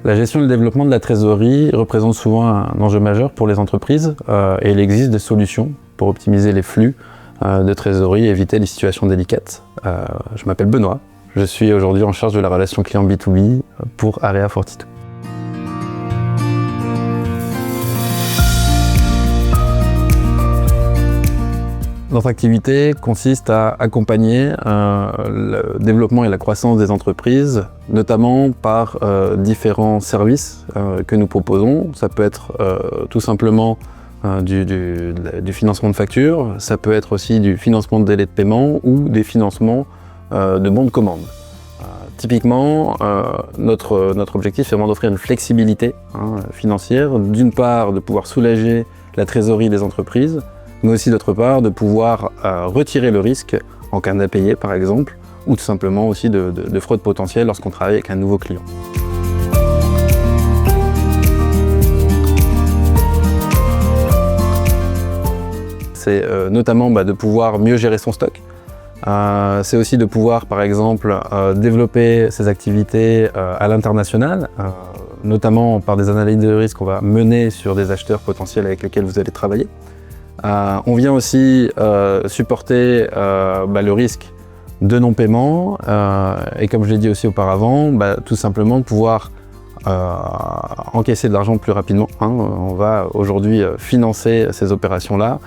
La gestion et le développement de la trésorerie représente souvent un enjeu majeur pour les entreprises et il existe des solutions pour optimiser les flux de trésorerie et éviter les situations délicates. Je m'appelle Benoît, je suis aujourd'hui en charge de la relation client B2B pour Area Fortitude. Notre activité consiste à accompagner le développement et la croissance des entreprises, notamment par différents services que nous proposons. Ça peut être tout simplement du financement de factures, ça peut être aussi du financement de délai de paiement ou des financements de bons de commande. Typiquement, notre objectif est vraiment d'offrir une flexibilité financière, d'une part de pouvoir soulager la trésorerie des entreprises, mais aussi d'autre part de pouvoir retirer le risque en cas d'impayé par exemple, ou tout simplement aussi de fraude potentielle lorsqu'on travaille avec un nouveau client. C'est notamment de pouvoir mieux gérer son stock. C'est aussi de pouvoir par exemple développer ses activités à l'international, notamment par des analyses de risque qu'on va mener sur des acheteurs potentiels avec lesquels vous allez travailler. On vient aussi supporter le risque de non-paiement et comme je l'ai dit aussi auparavant, tout simplement pouvoir encaisser de l'argent plus rapidement. On va aujourd'hui financer ces opérations-là,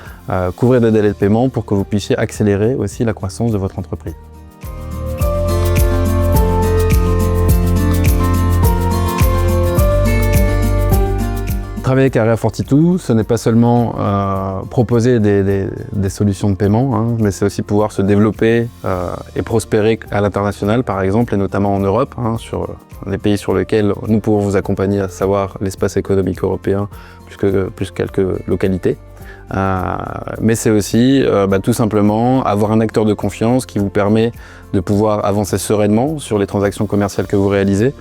couvrir des délais de paiement pour que vous puissiez accélérer aussi la croissance de votre entreprise. Travailler avec Area Fortitude, ce n'est pas seulement proposer des solutions de paiement, mais c'est aussi pouvoir se développer et prospérer à l'international par exemple, et notamment en Europe, sur les pays sur lesquels nous pouvons vous accompagner, à savoir l'espace économique européen, plus quelques localités. Mais c'est aussi tout simplement avoir un acteur de confiance qui vous permet de pouvoir avancer sereinement sur les transactions commerciales que vous réalisez,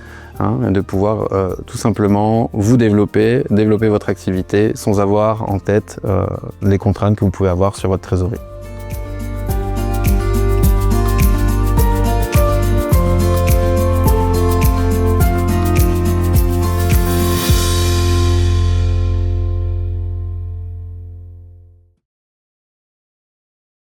et de pouvoir tout simplement vous développer votre activité sans avoir en tête les contraintes que vous pouvez avoir sur votre trésorerie.